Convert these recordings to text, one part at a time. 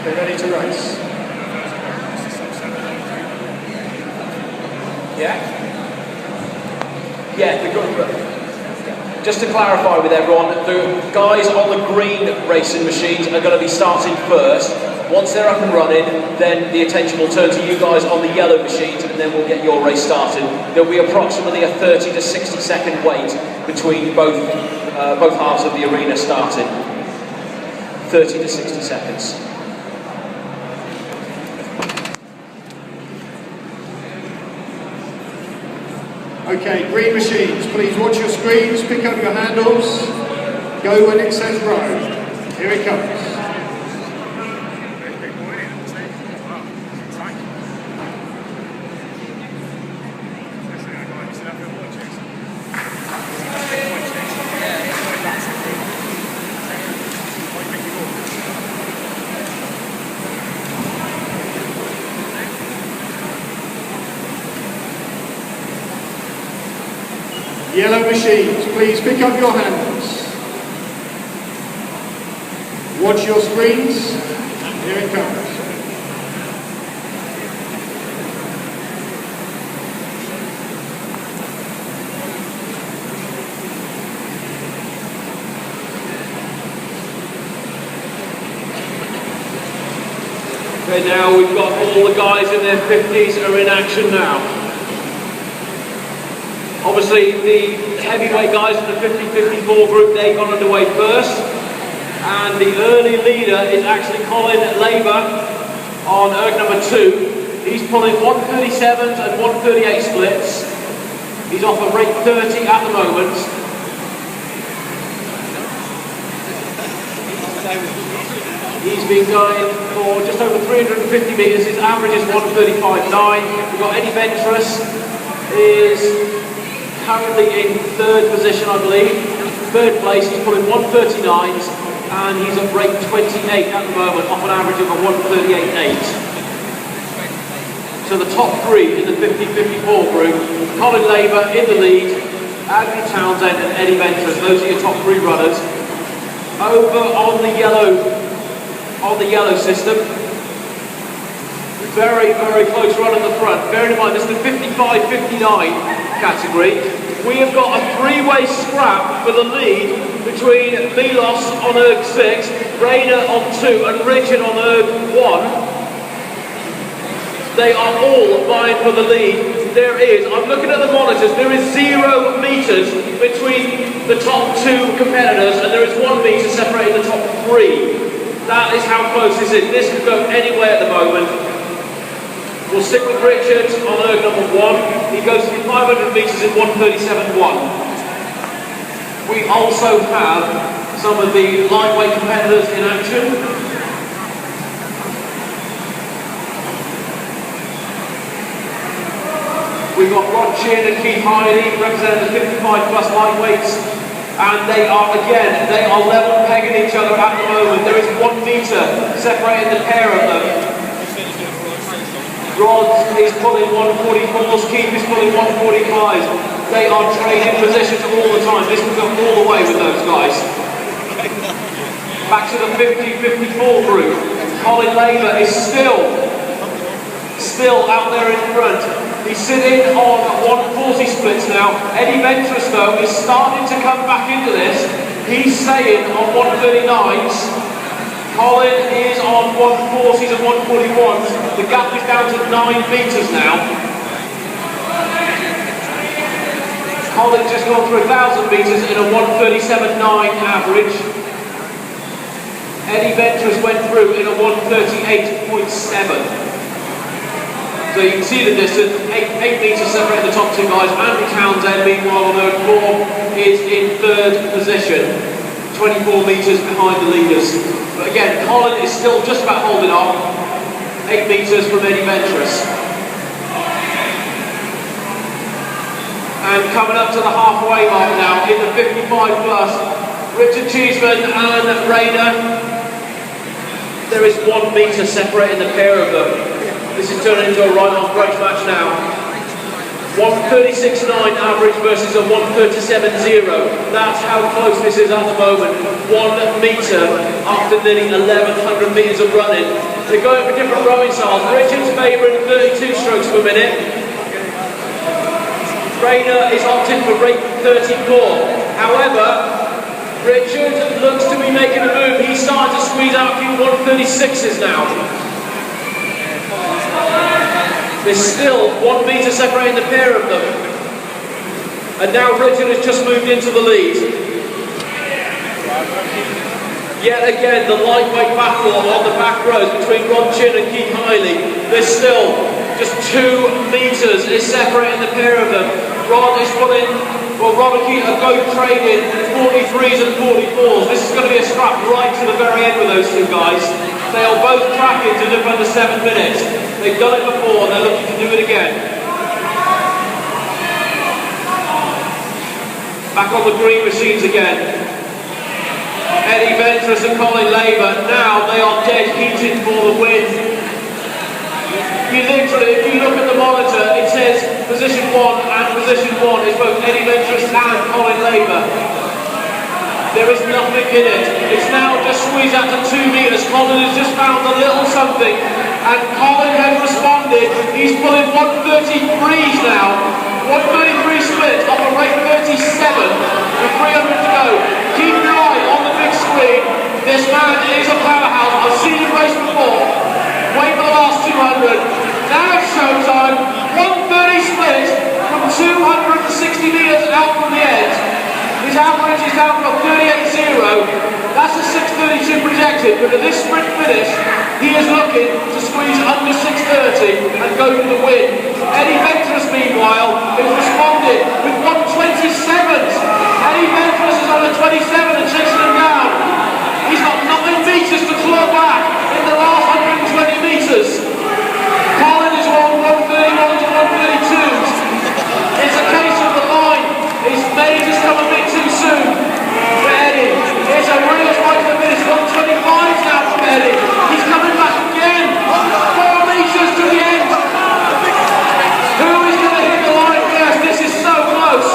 They're ready to race. Yeah? Yeah, just to clarify with everyone, the guys on the green racing machines are going to be starting first. Once they're up and running, then the attention will turn to you guys on the yellow machines, and then we'll get your race started. There'll be approximately a 30 to 60 second wait between both halves of the arena starting. 30 to 60 seconds. Okay, green machines, please watch your screens, pick up your handles, go when it says row. Here it comes. Yellow machines, please pick up your handles. Watch your screens. Here it comes. Okay, now we've got all the guys in their 50s are in action now. Obviously, the heavyweight guys in the 50-54 group, they've gone underway first. And the early leader is actually Hwt Lwt on erg number 2. He's pulling 137s and 138 splits. He's off at rate 30 at the moment. He's been going for just over 350 metres. His average is 135.9. We've got Eddie Ventress is currently in third position, I believe. Third place, he's pulling 139s, and he's at rate 28 at the moment, off an average of a 138.8. So the top three in the 50-54 group, Hwt Lwt in the lead, Andrew Townsend and Eddie Ventress, those are your top three runners. Over on the yellow system, very, very close run at the front. Bearing in mind, this is the 55-59 category. We have got a three-way scrap for the lead between Milos on erg 6, Rayner on 2 and Richard on erg 1. They are all vying for the lead. There is, I'm looking at the monitors, there is 0 metres between the top two competitors, and there is 1 metre separating the top three. That is how close this is. This could go anywhere at the moment. We'll stick with Richard on erg number 1. He goes through 500 metres in 137.1. We also have some of the lightweight competitors in action. We've got Rod Chin and Keith Heidi representing the 55 plus lightweights, and they are level pegging each other at the moment. There is 1 metre separating the pair of them. Rod is pulling 144s, Keith is pulling 145s. They are trading positions all the time. This will go all the way with those guys. Back to the 50-54 group. Hwt Lwt is still out there in front. He's sitting on 140 splits now. Eddie Ventress, though, is starting to come back into this. He's staying on 139s. Colin is on 140s and 141s. The gap is down to 9 metres now. Colin's just gone through 1,000 metres in a 137.9 average. Eddie Ventress went through in a 138.7. So you can see the distance, 8 metres separating the top two guys. Andrew Townsend, meanwhile, on erg 4, is in third position, 24 metres behind the leaders. But again, Colin is still just about holding on, 8 metres from Eddie Ventress. And coming up to the halfway mark now, in the 55 plus, Richard Cheeseman and Rayner. There is 1 metre separating the pair of them. This is turning into a right-off race match now. 136.9 average versus a 137.0. That's how close this is at the moment. 1 metre after nearly 1,100 metres of running. They're going for different rowing styles. Richard's favouring 32 strokes per minute. Rayner is opting for rate 34. However, Richard looks to be making a move. He's starting to squeeze out a few 136s now. There's still 1 metre separating the pair of them. And now Richard has just moved into the lead. Yet again, the lightweight battle on the back rows between Rod Chin and Keith Hiley. There's still just 2 metres is separating the pair of them. Rod is pulling, well, Rod and Keith are both trading 43s and 44s. This is going to be a scrap right to the very end with those two guys. They are both tracking to live under 7 minutes. They've done it before and they're looking to do it again. Back on the green machines again. Eddie Ventris and Colin Labour, now they are dead heated for the win. If you look at the monitor, it says position 1 and position 1 is both Eddie Ventris and Colin Labour. There is nothing in it. It's now just squeezed out to 2 metres. Colin has just found a little something. And Colin has responded. He's pulling 133s now. 133 split off a rate 37 with 300 to go. Keep your eye on the big screen. This man is a powerhouse. I've seen him race before. Wait for the last 200. Now it's showtime. 130 split from 260 metres out from the end. His average is down from 38.0. That's a 6.32 projected, but at this sprint finish, he is looking to squeeze under 6.30 and go for the win. Eddie Ventris, meanwhile, has responded with 127s. Eddie Ventris is on a 27 and chasing him down. He's got 9 metres to claw back in the last 120 metres. Colin is on 131 to 132s. It's a case of the line. His made has come a bit too soon for Eddie. It's a real fight for the finish. 125 now from Eddie. He's coming back again. 4 metres to the end. Who is going to hit the line first? This is so close.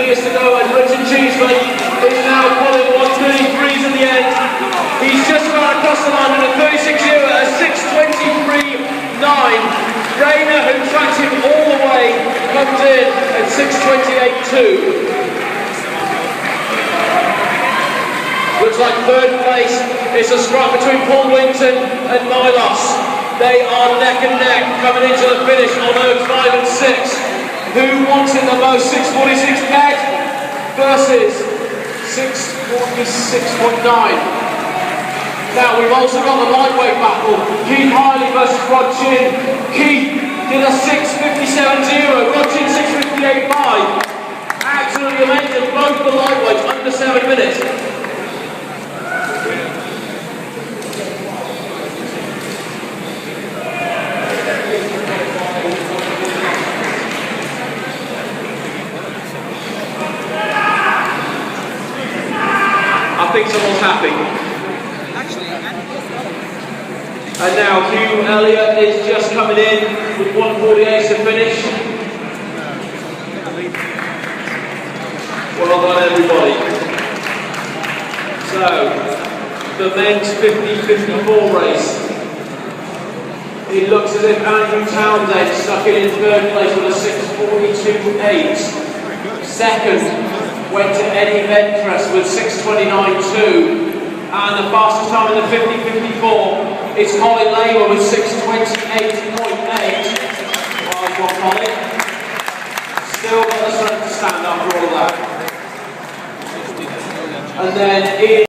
To go, and Richard Cheesley is now pulling 133s at the end. He's just gone across the line in a 36 euro, a 6.23.9. Rayner, who tracked him all the way, comes in at 6.28.2. Looks like third place is a scrap between Paul Winton and Milos. They are neck and neck coming into the finish on Oaks 5 and 6. Who wants it the most? 6.46 dead versus 6.46.9. Now we've also got the lightweight battle. Keith Hiley versus Rod Chin. Keith did a 6.57.0. Rod Chin 6.58.5. Absolutely amazing. Both the lightweights under 7 minutes. I think someone's happy. And now Hugh Elliott is just coming in with 148 to finish. Well done everybody. So, the men's 50-54 race. It looks as if Andrew Townsend stuck it in third place with a 6.42.8. Second went to Eddie Ventris with 6.29.2, and the fastest time in the 50-54 is Colin Labour with 6.28.8. Well done, Colin. Still got the strength to stand after all of that. And then Ian